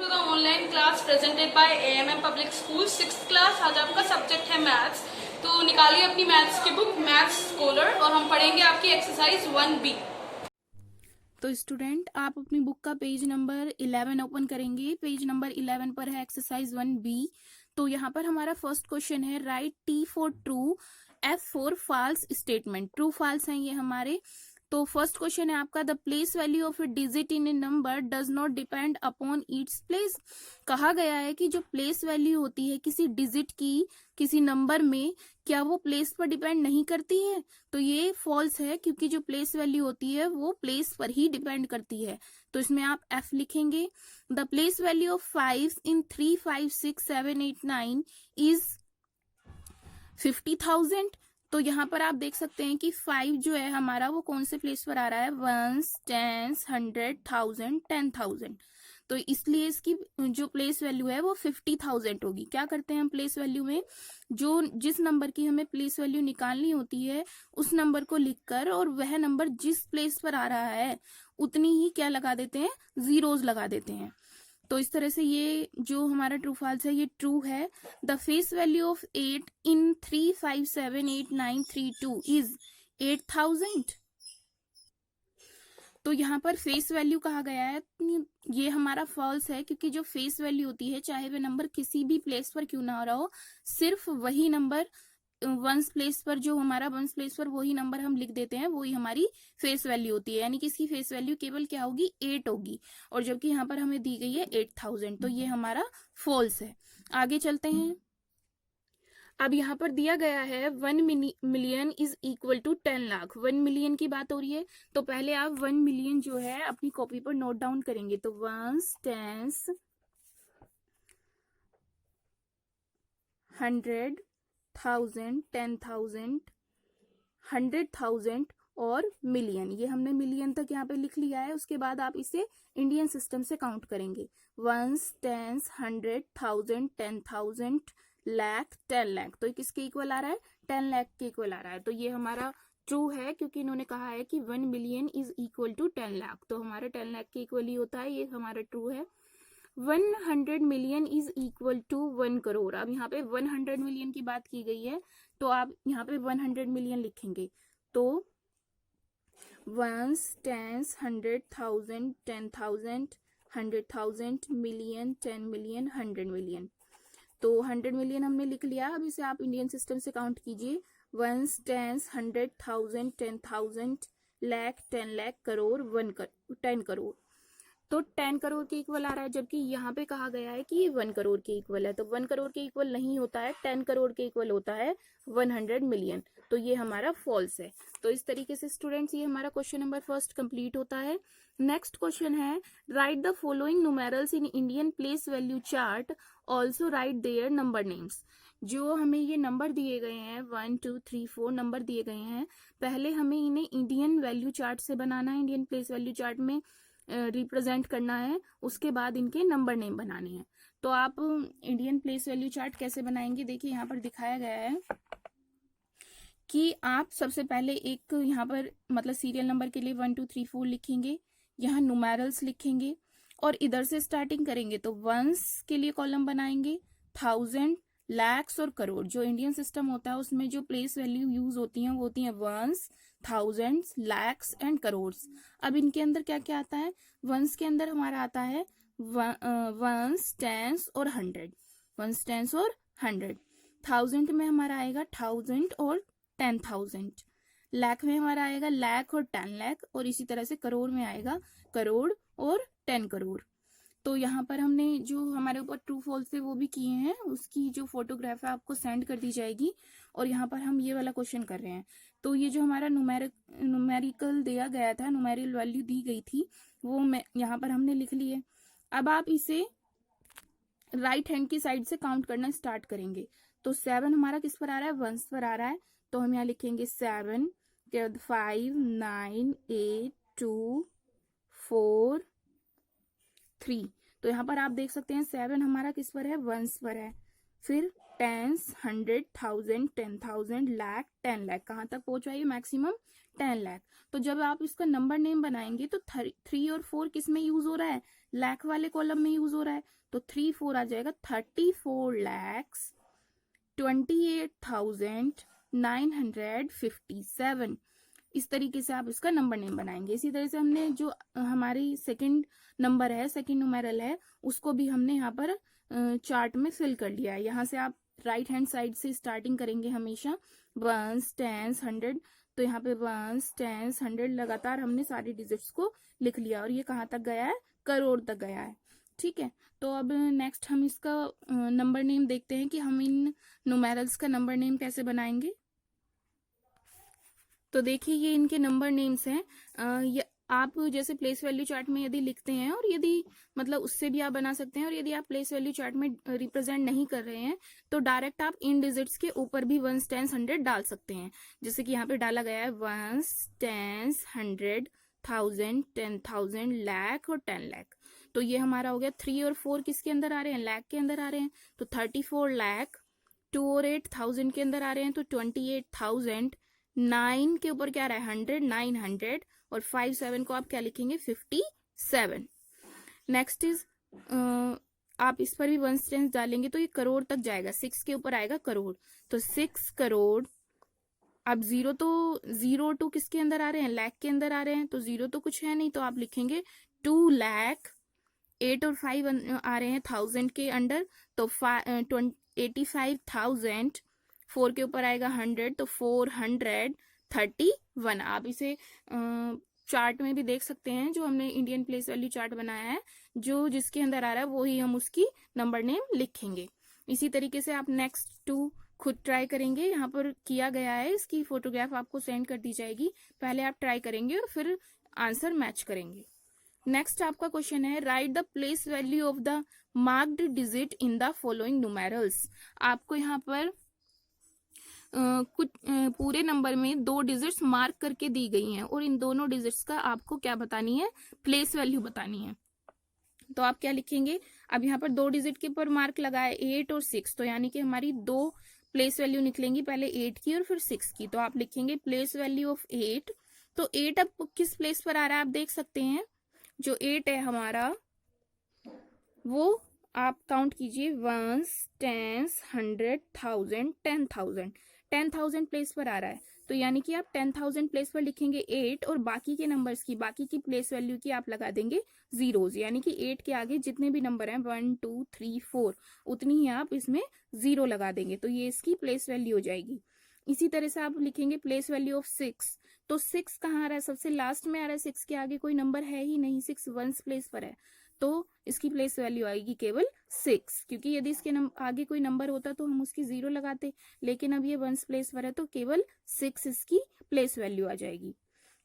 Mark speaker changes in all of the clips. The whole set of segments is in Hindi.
Speaker 1: To the online class presented by AMM Public School 6th class। आज आपका सब्जेक्ट है मैथ्स। तो निकालिए अपनी मैथ्स की बुक मैथ्स स्कॉलर और हम पढ़ेंगे आपकी एक्सरसाइज 1B।
Speaker 2: तो स्टूडेंट आप अपनी बुक का पेज नंबर 11 ओपन करेंगे। पेज नंबर 11 पर है एक्सरसाइज 1B। तो यहाँ पर हमारा फर्स्ट क्वेश्चन है write T for true, F for false statement. True false हैं ये हमारे। तो फर्स्ट क्वेश्चन है आपका the place value of a digit in a number does not depend upon its place. कहा गया है कि जो प्लेस वैल्यू होती है किसी डिजिट की किसी नंबर में, क्या वो प्लेस पर डिपेंड नहीं करती है? तो ये फॉल्स है, क्योंकि जो प्लेस वैल्यू होती है वो प्लेस पर ही डिपेंड करती है। तो इसमें आप F लिखेंगे। The place value of 5 in 3, 5, 6, 7, 8, 9 is 50,000। तो यहाँ पर आप देख सकते हैं कि 5 जो है हमारा वो कौन से प्लेस पर आ रहा है, 1s, 10s, 100, 1000, 10,000। तो इसलिए इसकी जो प्लेस वैल्यू है वो 50,000 होगी। क्या करते हैं हम प्लेस वैल्यू में, जो जिस नंबर की हमें प्लेस वैल्यू निकालनी होती है उस नंबर को लिखकर और वह नंबर जिस प्लेस पर आ रहा है उतनी ही क्या लगा देते हैं, जीरोज लगा देते हैं। तो इस तरह से ये जो हमारा ट्रू फॉल्स है ये ट्रू है। The face value of 8 in 3, 5, 7, 8, 9, 3, 2 is 8,000। तो यहाँ पर फेस वैल्यू कहा गया है, ये हमारा फॉल्स है, क्योंकि जो फेस वैल्यू होती है चाहे वह नंबर किसी भी प्लेस पर क्यों ना हो रहा हो, सिर्फ वही नंबर वंस प्लेस पर, जो हमारा वंस प्लेस पर वही नंबर हम लिख देते हैं, वही हमारी फेस वैल्यू होती है। यानी कि इसकी फेस वैल्यू केवल क्या होगी, 8 होगी, और जबकि यहाँ पर हमें दी गई है 8,000। तो ये हमारा फॉल्स है। आगे चलते हैं। अब यहाँ पर दिया गया है 1 million is equal to 10 lakh. 1 million की बात हो रही है, तो पहले आप 1 मिलियन जो है अपनी कॉपी पर नोट डाउन करेंगे। तो 1s, 10s, 100, 1000, 10,000, 100,000 और मिलियन, ये हमने मिलियन तक यहाँ पे लिख लिया है। उसके बाद आप इसे इंडियन सिस्टम से काउंट करेंगे। 1s, 10s, 100, 1000, 10,000, lakh, 10 lakh. तो किसके इक्वल आ रहा है, 10 लाख के इक्वल आ रहा है। तो ये हमारा ट्रू है, क्योंकि इन्होंने कहा है कि 1 million is equal to 10 lakh. तो हमारा 10 लाख के इक्वल ही होता है, ये हमारा ट्रू है। 100 million is equal to 1 crore. अब यहाँ पे 100 मिलियन की बात की गई है, तो आप यहाँ पे 100 मिलियन लिखेंगे। तो 1s, 10s, 100,000, 10,000, 100,000, million, 10 million, 100 million. तो 100 मिलियन हमने लिख लिया। अब इसे आप इंडियन सिस्टम से काउंट कीजिए। 1s, 10s, 100,000, 10,000, lakh, 10 lakh, crore, 10 crore. तो 10 करोड़ के इक्वल आ रहा है, जबकि यहाँ पे कहा गया है कि ये 1 करोड़ के इक्वल है। तो 1 करोड़ के इक्वल नहीं होता है, 10 करोड़ के इक्वल होता है 100 मिलियन। तो ये हमारा फॉल्स है। तो इस तरीके से स्टूडेंट्स ये हमारा क्वेश्चन नंबर फर्स्ट कंप्लीट होता है। नेक्स्ट क्वेश्चन है write the following numerals in Indian place value chart, also write their number names. जो हमें ये नंबर दिए गए हैं 1, 2, 3, 4 नंबर दिए गए हैं, पहले हमें इन्हें इंडियन वैल्यू चार्ट से बनाना है, इंडियन प्लेस वैल्यू चार्ट में रिप्रेजेंट करना है। उसके बाद इनके नंबर नेम बनाने हैं। तो आप इंडियन प्लेस वैल्यू चार्ट कैसे बनाएंगे, देखिए यहाँ पर दिखाया गया है कि आप सबसे पहले एक यहाँ पर मतलब सीरियल नंबर के लिए 1, 2, 3, 4 लिखेंगे, यहाँ न्यूमेरल्स लिखेंगे और इधर से स्टार्टिंग करेंगे। तो वंस के लिए कॉलम बनाएंगे, 1000, लैक्स और करोड़। जो इंडियन सिस्टम होता है उसमें जो प्लेस वैल्यू यूज होती हैं वो होती हैं ones, thousands, lakhs and crores. अब इनके अंदर क्या क्या आता है, वंस के अंदर हमारा आता है वंस, टेंस और 100, वंस, टेंस और 100। थाउजेंड में हमारा आएगा 1000 और 10,000। लाख में हमारा आएगा लाख और 10 लाख, और इसी तरह से करोड़ में आएगा करोड़ और 10 करोड़। तो यहाँ पर हमने जो हमारे ऊपर ट्रू फॉल्स है वो भी किए हैं, उसकी जो फोटोग्राफ है आपको सेंड कर दी जाएगी। और यहाँ पर हम ये वाला क्वेश्चन कर रहे हैं। तो ये जो हमारा न्यूमेरिकल दिया गया था, न्यूमेरिकल वैल्यू दी गई थी, वो यहाँ पर हमने लिख ली है। अब आप इसे राइट हैंड की साइड से काउंट करना स्टार्ट करेंगे। तो 7 हमारा किस पर आ रहा है, वंस पर आ रहा है। तो हम यहाँ लिखेंगे 7, 5, 9, 8, 2, 4, 3। तो यहाँ पर आप देख सकते हैं 7 हमारा किस पर है, वंस पर है। फिर 10s, 100, 1000, 10,000, लाख, 10 लाख, कहाँ तक पहुंचा ये, मैक्सिमम 10 लाख। तो जब आप इसका नंबर नेम बनाएंगे तो 3 और 4 किस में यूज हो रहा है, लाख वाले कॉलम में यूज हो रहा है, तो 3 4 आ जाएगा 34,28,957। इस तरीके से आप इसका नंबर नेम बनाएंगे। इसी तरह से हमने जो हमारी सेकंड नंबर है, सेकंड न्यूमेरल है, उसको भी हमने यहाँ पर चार्ट में फिल कर लिया है। यहाँ से आप राइट हैंड साइड से स्टार्टिंग करेंगे हमेशा, वंस, टेंस, 100, तो यहाँ पे वंस, टेंस, 100 लगातार हमने सारे डिजिट्स को लिख लिया और ये कहाँ तक गया है, करोड़ तक गया है। ठीक है, तो अब नेक्स्ट हम इसका नंबर नेम देखते हैं कि हम इन न्यूमेरल्स का नंबर नेम कैसे बनाएंगे। तो देखिए ये इनके नंबर नेम्स हैं। आप जैसे प्लेस वैल्यू चार्ट में यदि लिखते हैं और यदि मतलब उससे भी आप बना सकते हैं, और यदि आप प्लेस वैल्यू चार्ट में रिप्रेजेंट नहीं कर रहे हैं तो डायरेक्ट आप इन डिजिट्स के ऊपर भी वंस, टेंस, 100 डाल सकते हैं। जैसे कि यहाँ पे डाला गया है वंस, टेंस, 100, 1000, 10,000, लाख और 10 लाख। तो ये हमारा हो गया। 3 और 4 किसके अंदर आ रहे हैं, लाख के अंदर आ रहे हैं, तो 34 लाख। 2 और 8 1000 के अंदर आ रहे हैं, तो 28,000। 9 के ऊपर क्या आ रहा है, 100, 900, और 5 7 को आप क्या लिखेंगे, 57। नेक्स्ट इज आप इस पर भी वंस, टेंस डालेंगे तो ये करोड़ तक जाएगा। 6 के ऊपर आएगा करोड़, तो 6 करोड़। अब जीरो, तो 0 2 किसके अंदर आ रहे हैं, लाख के अंदर आ रहे हैं, तो 0 तो कुछ है नहीं, तो आप लिखेंगे 2 लाख। 8 और 5 आ रहे हैं 1000 के अंडर, तो 85,000। 4 के ऊपर आएगा 100, तो 431। आप इसे चार्ट में भी देख सकते हैं, जो हमने इंडियन प्लेस वैल्यू चार्ट बनाया है, जो जिसके अंदर आ रहा है वही हम उसकी नंबर नेम लिखेंगे। इसी तरीके से आप नेक्स्ट 2 खुद ट्राई करेंगे। यहाँ पर किया गया है, इसकी फोटोग्राफ आपको सेंड कर दी जाएगी। पहले आप ट्राई करेंगे और फिर आंसर मैच करेंगे। नेक्स्ट आपका क्वेश्चन है, write the place value of the marked digit in the following numerals. आपको यहाँ पर कुछ पूरे नंबर में 2 डिजिट्स मार्क करके दी गई हैं और इन दोनों डिजिट्स का आपको क्या बतानी है, प्लेस वैल्यू बतानी है। तो आप क्या लिखेंगे, अब यहाँ पर 2 डिजिट के ऊपर मार्क लगा है 8 और 6, तो यानी कि हमारी 2 प्लेस वैल्यू निकलेंगी, पहले 8 की और फिर 6 की। तो आप लिखेंगे प्लेस वैल्यू ऑफ 8। तो 8 अब किस प्लेस पर आ रहा है, आप देख सकते हैं जो 8 है हमारा, वो आप काउंट कीजिए, वंस, टेंस, 100, 1000, 10,000। 10,000 प्लेस पर आ रहा है, तो यानी कि आप 10,000 प्लेस पर लिखेंगे 8, और बाकी के नंबर्स की, बाकी की प्लेस वैल्यू की आप लगा देंगे जीरोज, यानी कि 8 के आगे जितने भी नंबर हैं 1 2 3 4 उतनी ही आप इसमें 0 लगा देंगे, तो ये इसकी प्लेस वैल्यू हो जाएगी। इसी तरह से आप लिखेंगे प्लेस वैल्यू ऑफ 6। तो 6 कहाँ आ रहा है, सबसे लास्ट में आ रहा है, 6 के आगे कोई नंबर है ही नहीं, 6 वंस प्लेस पर है, तो इसकी प्लेस वैल्यू आएगी केवल 6, क्योंकि यदि इसके आगे कोई नंबर होता तो हम उसकी 0 लगाते, लेकिन अब ये वंस प्लेस पर है तो केवल 6 इसकी प्लेस वैल्यू आ जाएगी।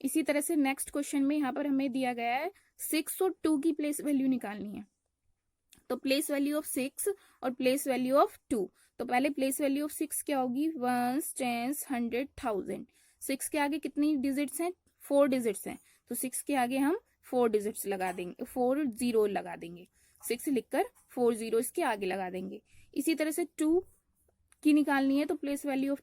Speaker 2: इसी तरह से नेक्स्ट क्वेश्चन में यहाँ पर हमें दिया गया है 6 और 2 की प्लेस वैल्यू निकालनी है। तो प्लेस वैल्यू ऑफ 6 और प्लेस वैल्यू ऑफ 2, तो पहले प्लेस वैल्यू ऑफ 6 क्या होगी, वंस, टेंस, 100, 1000। 6 के आगे कितनी डिजिट्स हैं, 4 डिजिट्स हैं, तो 6 के आगे हम 4 डिजिट्स लगा देंगे, 4 0 लगा देंगे, 6 लिखकर 4 0 इसके आगे लगा देंगे। इसी तरह से 2 की निकालनी है, तो प्लेस वैल्यू ऑफ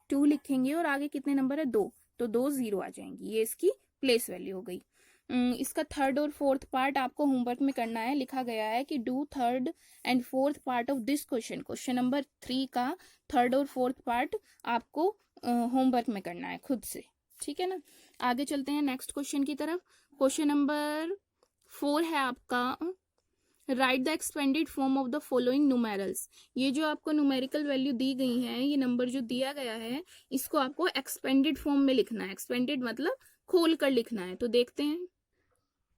Speaker 2: 2 लिखेंगे और आगे कितने नंबर है, 2, तो 2 0 आ जाएंगी, ये इसकी प्लेस वैल्यू हो गई। इसका थर्ड और फोर्थ पार्ट आपको होमवर्क में करना है। लिखा गया है कि do third and fourth part of this question, question number 3 का थर्ड और फोर्थ पार्ट आपको होमवर्क में करना है खुद से, ठीक है ना। आगे चलते हैं नेक्स्ट क्वेश्चन की तरफ। क्वेश्चन नंबर 4 है आपका, right the expanded form of the following numerals. ये जो आपको न्यूमेरिकल वैल्यू दी गई है, ये नंबर जो दिया गया है, इसको आपको एक्सपेंडेड फॉर्म में लिखना है। एक्सपेंडेड मतलब खोल कर लिखना है। तो देखते हैं,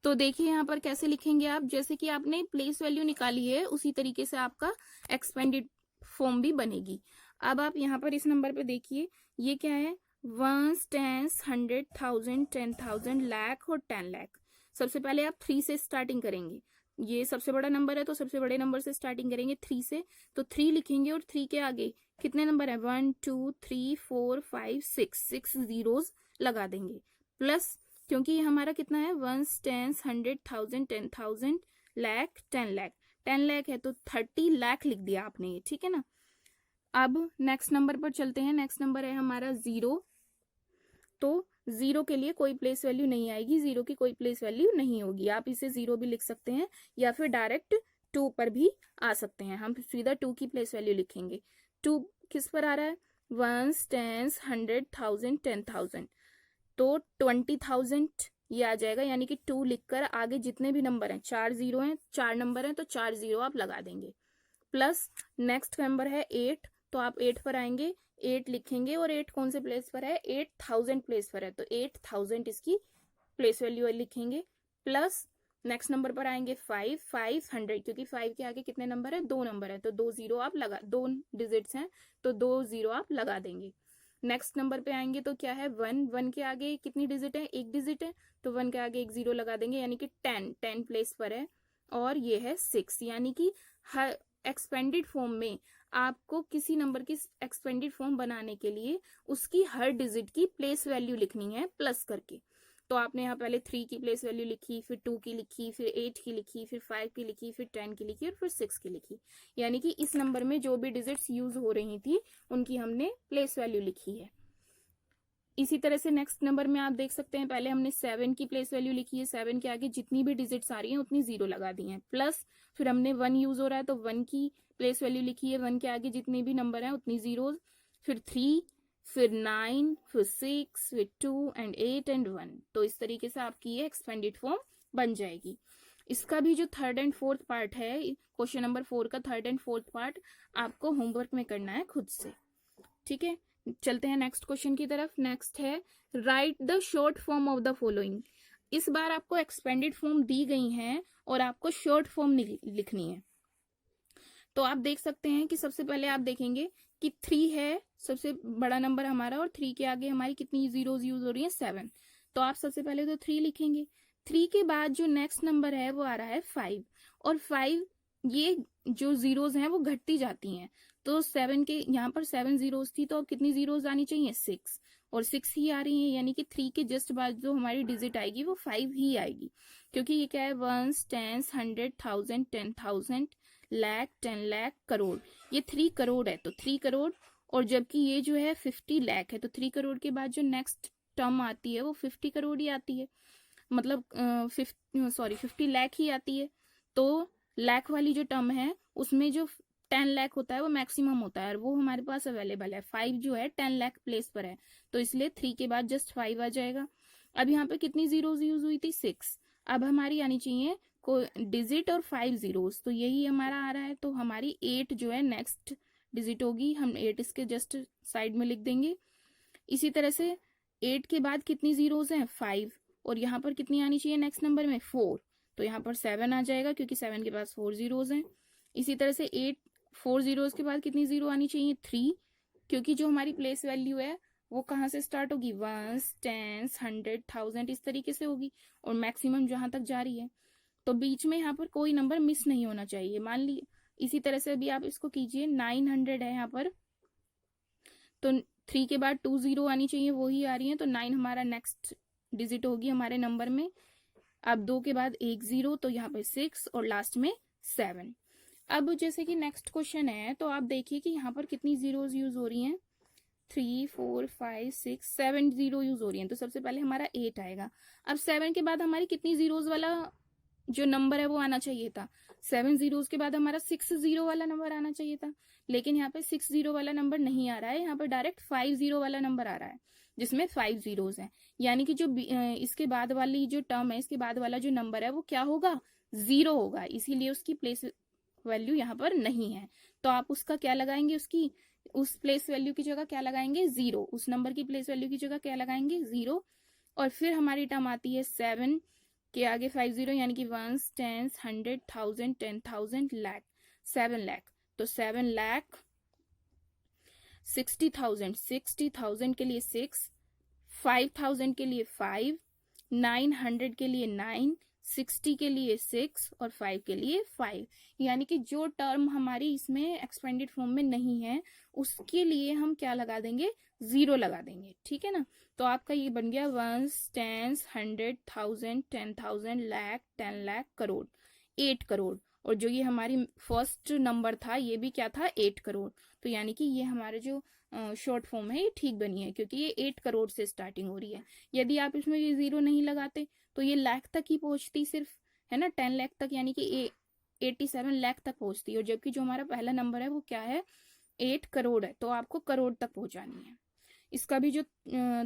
Speaker 2: तो देखिए यहाँ पर कैसे लिखेंगे आप, जैसे कि आपने प्लेस वैल्यू निकाली है उसी तरीके से आपका एक्सपेंडेड फॉर्म भी बनेगी। अब आप यहाँ पर इस नंबर पे देखिए, ये क्या है, वंस, टेंस, 100, 1000, 10,000, लाख और 10 लाख। सबसे पहले आप 3 से स्टार्टिंग करेंगे, ये सबसे बड़ा नंबर है तो सबसे बड़े नंबर से स्टार्टिंग करेंगे 3 से, तो 3 लिखेंगे और 3 के आगे कितने नंबर है, 1 2 3 4 5 6 जीरोस लगा देंगे, प्लस क्योंकि ये हमारा कितना है, वंस, टेंस, 100, 1000, 10,000, लाख, 10 लाख। 10 लाख है तो 30 लाख लिख दिया आपने ये, ठीक है ना। अब नेक्स्ट नंबर पर चलते हैं। नेक्स्ट नंबर है हमारा 0, तो जीरो के लिए कोई प्लेस वैल्यू नहीं आएगी, जीरो की कोई प्लेस वैल्यू नहीं होगी। आप इसे जीरो भी लिख सकते हैं या फिर डायरेक्ट टू पर भी आ सकते हैं। हम सीधा टू की प्लेस वैल्यू लिखेंगे। टू किस पर आ रहा है? वंस, टेंस, 100, 1000, 10,000, तो 20,000 ये आ जाएगा। यानी कि टू लिखकर आगे जितने भी नंबर हैं, 4 जीरो हैं, 4 नंबर हैं, तो 4 जीरो आप लगा देंगे। प्लस नेक्स्ट नंबर है 8, तो आप 8 पर आएंगे, 8 लिखेंगे, और 8 कौन से प्लेस पर है? 8000 प्लेस पर है, तो 8000 इसकी प्लेस वैल्यू लिखेंगे। प्लस नेक्स्ट नंबर पर आएंगे 500, क्योंकि 5 के आगे कितने नंबर है? 2 नंबर है, तो 2 जीरो आप लगा, 2 डिजिट्स हैं तो 2 जीरो आप लगा देंगे। नेक्स्ट नंबर पे आएंगे तो क्या है? 1 के आगे कितनी डिजिट है? 1 डिजिट है, तो 1 के आगे 1 जीरो लगा देंगे, यानी कि 10 प्लेस पर है। और ये है 6, यानी कि हर एक्सपेंडेड फॉर्म में आपको किसी नंबर की एक्सपेंडेड फॉर्म बनाने के लिए उसकी हर डिजिट की प्लेस वैल्यू लिखनी है प्लस करके। तो आपने यहाँ पहले 3 की प्लेस वैल्यू लिखी, फिर 2 की लिखी, फिर 8 की लिखी, फिर 5 की लिखी, फिर 10 की लिखी और फिर 6 की लिखी। यानी कि इस नंबर में जो भी डिजिट्स यूज हो रही थी उनकी हमने प्लेस वैल्यू लिखी है। इसी तरह से नेक्स्ट नंबर में आप देख सकते हैं, पहले हमने 7 की प्लेस वैल्यू लिखी है, 7 के आगे जितनी भी डिजिट्स आ रही हैं उतनी जीरो लगा दी हैं। प्लस फिर हमने 1 यूज हो रहा है तो 1 की प्लेस वैल्यू लिखी है, 1 के आगे जितने भी नंबर हैं उतनी जीरो, फिर 3, फिर 9, फिर 6, फिर 2 एंड 8 एंड 1। तो इस तरीके से आपकी ये एक्सपेंडेड फॉर्म बन जाएगी। इसका भी जो थर्ड एंड फोर्थ पार्ट है, क्वेश्चन नंबर 4 का थर्ड एंड फोर्थ पार्ट आपको होमवर्क में करना है खुद से। ठीक है, चलते हैं नेक्स्ट क्वेश्चन की तरफ। नेक्स्ट है write the short form of the following. इस बार आपको एक्सपेंडेड फॉर्म दी गई है और आपको शॉर्ट फॉर्म लिखनी है। तो आप देख सकते हैं कि सबसे पहले आप देखेंगे कि 3 है सबसे बड़ा नंबर हमारा, और 3 के आगे हमारी कितनी जीरोज यूज हो रही है? 7। तो आप सबसे पहले तो 3 लिखेंगे। 3 के बाद जो नेक्स्ट नंबर है वो आ रहा है 5, और 5 ये जो जीरोज हैं वो घटती जाती हैं। तो 7 के यहाँ पर 7 जीरोज थी, तो अब कितनी जीरोज आनी चाहिए? 6, और 6 ही आ रही है। यानी कि 3 के जस्ट बाद जो हमारी डिजिट आएगी वो 5 ही आएगी, क्योंकि ये क्या है? Ones, tens, 100, 1000, 10,000, lakh, 10 lakh, crore. ये 3 करोड़ है, तो 3 करोड़, और जबकि ये जो है 50 लाख है, तो 3 करोड़ के बाद जो नेक्स्ट टर्म आती है वो 50 करोड़ ही आती है, मतलब 50 लाख ही आती है। तो लाख वाली जो टर्म है उसमें जो 10 लाख होता है वो मैक्सिमम होता है, और वो हमारे पास अवेलेबल है। 5 जो है 10 लाख प्लेस पर है, तो इसलिए 3 के बाद जस्ट 5 आ जाएगा। अब यहाँ पे कितनी जीरोज यूज हुई थी? 6। अब हमारी आनी चाहिए को डिजिट और 5 जीरोज, तो यही हमारा आ रहा है। तो हमारी 8 जो है नेक्स्ट डिजिट होगी, हम 8 इसके जस्ट साइड में लिख देंगे। इसी तरह से 8 के बाद कितनी जीरोज हैं? 5, और यहाँ पर कितनी आनी चाहिए नेक्स्ट नंबर में? 4, तो यहाँ पर 7 आ जाएगा, क्योंकि 7 के पास 4 जीरोज हैं। इसी तरह से 4 जीरोज के बाद कितनी जीरो आनी चाहिए? 3, क्योंकि जो हमारी प्लेस वैल्यू है वो कहाँ से स्टार्ट होगी? वंस, टेंस, 100, 1000 इस तरीके से होगी, और मैक्सिमम जहां तक जा रही है। तो बीच में यहाँ पर कोई नंबर मिस नहीं होना चाहिए, मान ली। इसी तरह से अभी आप इसको कीजिए, 900 है यहाँ पर, तो 3 के बाद 2 जीरो आनी चाहिए, वो ही आ रही है, तो 9 हमारा नेक्स्ट डिजिट होगी हमारे नंबर में। अब 2 के बाद 1 जीरो, तो यहाँ पे 6, और लास्ट में 7। अब जैसे कि नेक्स्ट क्वेश्चन है, तो आप देखिए कि यहाँ पर कितनी जीरोज यूज हो रही हैं? 3, 4, 5, 6, 7 जीरो यूज हो रही हैं। तो सबसे पहले हमारा 8 आएगा। अब 7 के बाद हमारी कितनी जीरोज वाला जो नंबर है वो आना चाहिए था? 7 जीरोज के बाद हमारा 6 जीरो वाला नंबर आना चाहिए था, लेकिन यहाँ पे 6 जीरो वाला नंबर नहीं आ रहा है, यहाँ पर डायरेक्ट 5 जीरो वाला नंबर आ रहा है, जिसमें 5 जीरोज हैं। यानी कि जो इसके बाद वाली जो टर्म है, इसके बाद वाला जो नंबर है वो क्या होगा? 0 होगा, इसीलिए उसकी प्लेस वैल्यू यहाँ पर नहीं है। तो आप उसका क्या लगाएंगे? उसकी उस प्लेस वैल्यू की जगह क्या लगाएंगे? 0। उस नंबर की प्लेस वैल्यू की जगह क्या लगाएंगे? 0। और फिर हमारी टर्म आती है 7 के आगे 5 जीरो, यानी कि वंस, टेंस, 100, 1000, 10,000, लाख, 7 लाख। तो 7 लाख 60,000, 60,000 के लिए 6, 5,000 के लिए 5, 900 के लिए 9, 60 के लिए 6, और 5 के लिए 5। यानी कि जो टर्म हमारी इसमें एक्सपेंडेड फॉर्म में नहीं है उसके लिए हम क्या लगा देंगे? 0 लगा देंगे। ठीक है ना? तो आपका ये बन गया वंस, टेंस, 100, 1000, 10,000, लाख, 10 लाख, करोड़, 8 करोड़। और जो ये हमारी फर्स्ट नंबर था ये भी क्या था 8 करोड़। तो यानी कि ये हमारे जो शॉर्ट फॉर्म है ये ठीक बनी है क्योंकि ये 8 करोड़ से स्टार्टिंग हो रही है। यदि आप इसमें ये जीरो नहीं लगाते तो ये लाख तक ही पहुंचती सिर्फ, है ना, 10 लाख तक, यानी कि 87 लाख तक पहुंचती है। और जबकि जो हमारा पहला नंबर है वो क्या है 8 करोड़ है, तो आपको करोड़ तक पहुंचानी है। इसका भी जो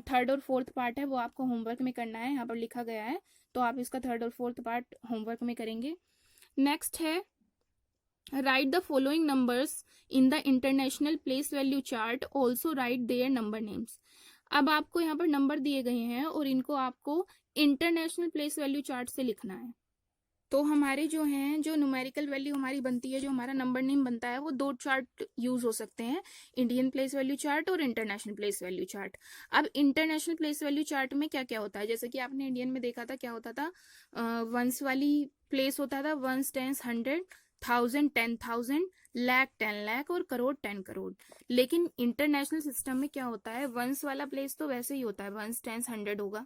Speaker 2: थर्ड और फोर्थ पार्ट है वो आपको होमवर्क में करना है, यहाँ पर लिखा गया है, तो आप इसका थर्ड और फोर्थ पार्ट होमवर्क में करेंगे। नेक्स्ट है write the following numbers in the international place value chart, also write their number names. अब आपको यहाँ पर नंबर दिए गए हैं और इनको आपको इंटरनेशनल प्लेस वैल्यू चार्ट से लिखना है। तो हमारे जो हैं जो न्यूमेरिकल वैल्यू हमारी बनती है, जो हमारा नंबर नेम बनता है, वो दो चार्ट यूज हो सकते हैं, इंडियन प्लेस वैल्यू चार्ट और इंटरनेशनल प्लेस वैल्यू चार्ट। अब इंटरनेशनल प्लेस वैल्यू चार्ट में क्या क्या होता है, जैसे कि आपने इंडियन में देखा था क्या होता था, वंस वाली प्लेस होता था, वंस, टेंस, 100, 1000, 10,000, लाख 10 लाख और करोड़ 10 करोड़। लेकिन इंटरनेशनल सिस्टम में क्या होता है, वंस वाला प्लेस तो वैसे ही होता है, वंस, टेंस, 100 होगा,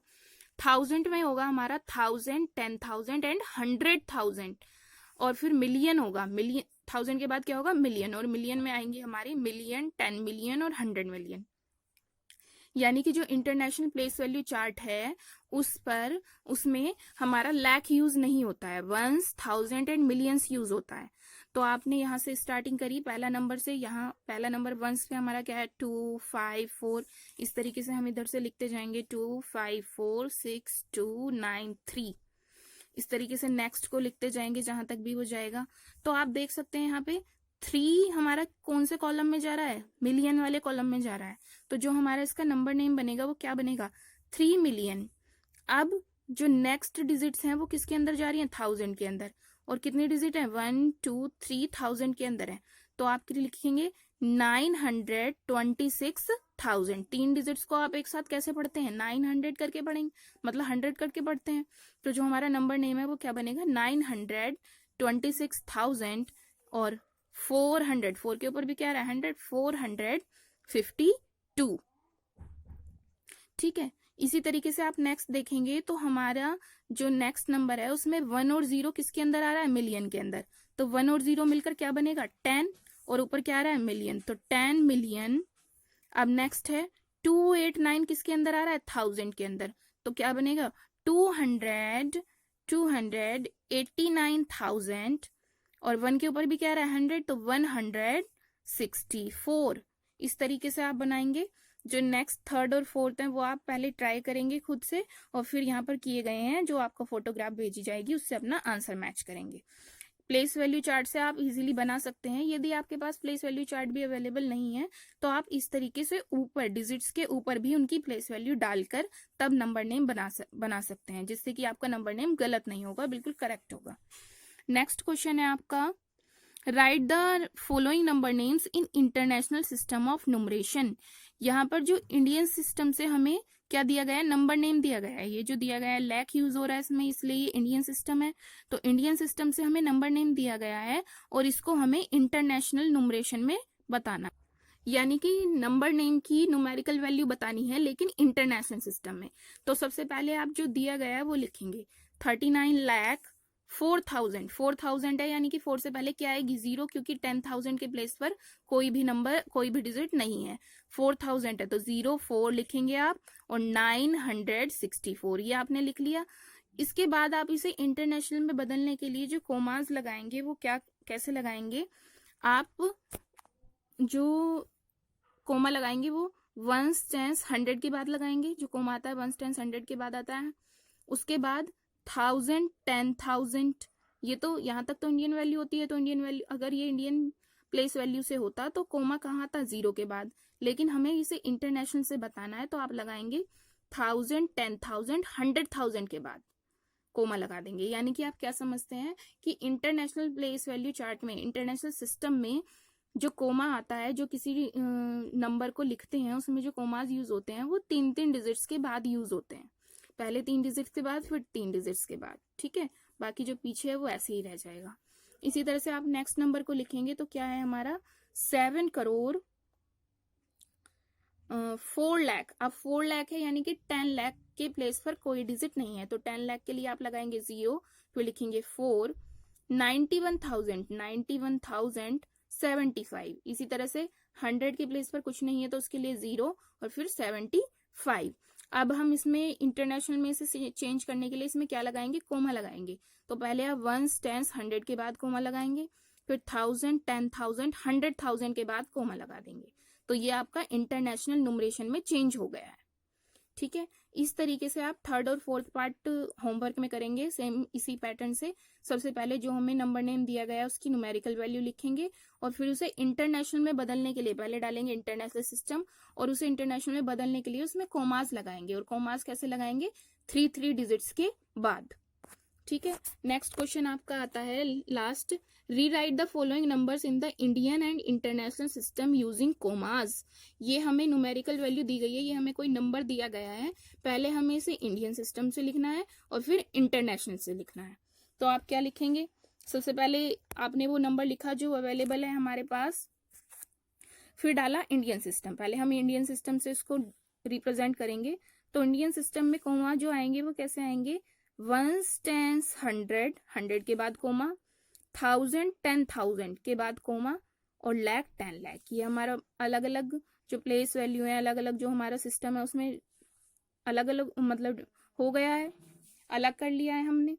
Speaker 2: 1000 में होगा हमारा 1000, 10,000 एंड 100,000, और फिर मिलियन होगा, मिलियन 1000 के बाद क्या होगा मिलियन, और मिलियन में आएंगे हमारे मिलियन, 10 मिलियन और 100 मिलियन। यानी कि जो इंटरनेशनल प्लेस वैल्यू चार्ट है उसमें हमारा लाख यूज नहीं होता है, वंस, 1000 एंड मिलियंस यूज होता है। तो आपने यहाँ से स्टार्टिंग करी पहला नंबर से, यहाँ पहला नंबर वंस पे हमारा क्या है 2, 5, 4, इस तरीके से हम इधर से लिखते जाएंगे 2, 5, 4, 6, 2, 9, 3, इस तरीके से नेक्स्ट को लिखते जाएंगे जहां तक भी हो जाएगा। तो आप देख सकते हैं यहाँ पे 3 हमारा कौन से कॉलम में जा रहा है, मिलियन वाले कॉलम में जा रहा है। तो जो हमारा इसका नंबर नेम बनेगा वो क्या बनेगा 3 मिलियन। अब जो नेक्स्ट डिजिट्स हैं वो किसके अंदर जा रही हैं 1000 के अंदर, और कितनी डिजिट है 1, 2, 3 1000 के अंदर है। तो आप लिखेंगे 926,000। 3 डिजिट्स को आप एक साथ कैसे पढ़ते हैं 900 करके पढ़ेंगे, मतलब 100 करके पढ़ते हैं। तो जो हमारा नंबर नेम है वो क्या बनेगा 926,000 और 400, 4 के ऊपर भी क्या रहा है 100, 452। ठीक है, इसी तरीके से आप नेक्स्ट देखेंगे तो हमारा जो नेक्स्ट नंबर है उसमें 1 और 0 किसके अंदर आ रहा है मिलियन के अंदर। तो 1 और 0 मिलकर क्या बनेगा 10, और ऊपर क्या आ रहा है मिलियन, तो 10 मिलियन। अब नेक्स्ट है 289 किसके अंदर आ रहा है 1000 के अंदर, तो क्या बनेगा 289,000, और 1 के ऊपर भी क्या आ रहा है 100, तो 164। इस तरीके से आप बनाएंगे। जो नेक्स्ट थर्ड और फोर्थ है वो आप पहले ट्राई करेंगे खुद से, और फिर यहाँ पर किए गए हैं जो आपको फोटोग्राफ भेजी जाएगी उससे अपना आंसर मैच करेंगे। प्लेस वैल्यू चार्ट से आप इजीली बना सकते हैं। यदि आपके पास प्लेस वैल्यू चार्ट भी अवेलेबल नहीं है तो आप इस तरीके से ऊपर डिजिट्स के ऊपर भी उनकी प्लेस वैल्यू डालकर तब नंबर नेम बना सकते हैं, जिससे कि आपका नंबर नेम गलत नहीं होगा, बिल्कुल करेक्ट होगा। नेक्स्ट क्वेश्चन है आपका right the following number names in international system of numeration. यहाँ पर जो इंडियन सिस्टम से हमें क्या दिया गया है नंबर नेम दिया गया है, ये जो दिया गया है लाख यूज हो रहा है इसमें, इसलिए ये इंडियन सिस्टम है। तो इंडियन सिस्टम से हमें नंबर नेम दिया गया है और इसको हमें इंटरनेशनल न्यूमरेशन में बताना, यानी कि नंबर नेम की न्यूमेरिकल वैल्यू बतानी है लेकिन इंटरनेशनल सिस्टम में। तो सबसे पहले आप जो दिया गया है वो लिखेंगे 39,04,000, 4000 है यानी कि 4 से पहले क्या आएगी 0, क्योंकि 10,000 के प्लेस पर कोई भी नंबर कोई भी डिजिट नहीं है। 4000 है तो 04 लिखेंगे आप, और 964 ये आपने लिख लिया। इसके बाद आप इसे इंटरनेशनल में बदलने के लिए जो कोमास लगाएंगे वो कैसे लगाएंगे, आप जो कोमा लगाएंगे वो वंस, टेंस, 100 के बाद लगाएंगे। जो कोमा आता है वंस, टेंस, 100 के बाद आता है। उसके बाद 1000, 10,000, ये तो यहाँ तक तो इंडियन वैल्यू होती है, तो इंडियन वैल्यू अगर ये इंडियन प्लेस वैल्यू से होता तो कोमा कहाँ आता 0 के बाद, लेकिन हमें इसे इंटरनेशनल से बताना है तो आप लगाएंगे 1000, 10,000, 100,000 के बाद कोमा लगा देंगे। यानी कि आप क्या समझते हैं कि इंटरनेशनल प्लेस वैल्यू चार्ट में, इंटरनेशनल सिस्टम में जो कोमा आता है, जो किसी नंबर को लिखते हैं उसमें जो कोमाज यूज होते हैं वो 3-3 डिजिट्स के बाद यूज होते हैं, पहले 3 डिजिट्स के बाद फिर 3 डिजिट्स के बाद। ठीक है, बाकी जो पीछे है वो ऐसे ही रह जाएगा। इसी तरह से आप नेक्स्ट नंबर को लिखेंगे तो क्या है हमारा 7 करोड़ 4 लाख। अब 4 लाख है यानी कि 10 लाख के प्लेस पर कोई डिजिट नहीं है, तो 10 लाख के लिए आप लगाएंगे 0, फिर लिखेंगे 4, 91,075। इसी तरह से 100 के प्लेस पर कुछ नहीं है तो उसके लिए 0 और फिर 75। अब हम इसमें इंटरनेशनल में से चेंज करने के लिए इसमें क्या लगाएंगे, कोमा लगाएंगे। तो पहले आप 1s 10s 100 के बाद कोमा लगाएंगे, फिर 1000 10,000 100,000 के बाद कोमा लगा देंगे। तो ये आपका इंटरनेशनल न्यूमरेशन में चेंज हो गया है। ठीक है, इस तरीके से आप थर्ड और फोर्थ पार्ट होमवर्क में करेंगे सेम इसी पैटर्न से। सबसे पहले जो हमें नंबर नेम दिया गया है उसकी न्यूमेरिकल वैल्यू लिखेंगे और फिर उसे इंटरनेशनल में बदलने के लिए पहले डालेंगे इंटरनेशनल सिस्टम, और उसे इंटरनेशनल में बदलने के लिए उसमें कोमास लगाएंगे। और कोमास कैसे लगाएंगे, 3 डिजिट्स के बाद। ठीक है, नेक्स्ट क्वेश्चन आपका आता है last, rewrite the following numbers in the Indian and international system using commas. ये हमें न्यूमेरिकल वैल्यू दी गई है, ये हमें कोई नंबर दिया गया है, पहले हमें इसे इंडियन सिस्टम से लिखना है और फिर इंटरनेशनल से लिखना है। तो आप क्या लिखेंगे, सबसे पहले आपने वो नंबर लिखा जो अवेलेबल है हमारे पास, फिर डाला इंडियन सिस्टम। पहले हम इंडियन सिस्टम से इसको रिप्रेजेंट करेंगे। तो इंडियन सिस्टम में कोमा जो आएंगे वो कैसे आएंगे, 1s 10s 100 100 के बाद कोमा, 1000 10,000 के बाद कोमा, और लाख 10 लाख। ये हमारा अलग अलग जो प्लेस वैल्यू है, अलग अलग जो हमारा सिस्टम है उसमें अलग अलग मतलब हो गया है, अलग कर लिया है हमने।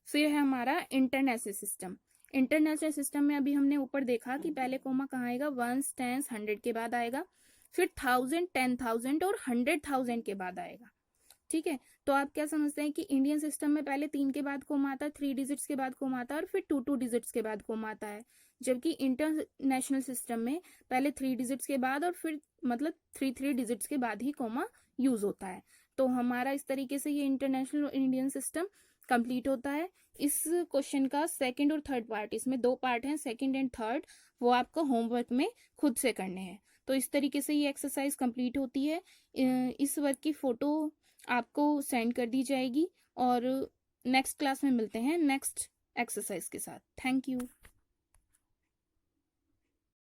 Speaker 2: फिर है हमारा इंटरनेशनल सिस्टम। इंटरनेशनल सिस्टम में अभी हमने ऊपर देखा कि पहले कोमा कहाँ आएगा, 1s 10s 100 के बाद आएगा, फिर 1000 10,000 और 100,000 के बाद आएगा। ठीक है, तो आप क्या समझते हैं कि इंडियन सिस्टम में पहले 3 के बाद कोमा आता है, 3 डिजिट्स के बाद कोमा आता है, और फिर 2 डिजिट्स के बाद कोमा आता है। जबकि इंटरनेशनल सिस्टम में पहले 3 डिजिट्स के बाद और फिर मतलब 3 डिजिट्स के बाद ही कोमा यूज होता है। तो हमारा इस तरीके से ये इंटरनेशनल और इंडियन सिस्टम कंप्लीट होता है। इस क्वेश्चन का सेकंड और थर्ड पार्ट, इसमें 2 पार्ट हैं, सेकंड एंड थर्ड, वो आपको होमवर्क में खुद से करने हैं। तो इस तरीके से ये एक्सरसाइज कंप्लीट होती है। इस वर्क की फोटो आपको सेंड कर दी जाएगी और नेक्स्ट क्लास में मिलते हैं नेक्स्ट एक्सरसाइज के साथ। Thank you.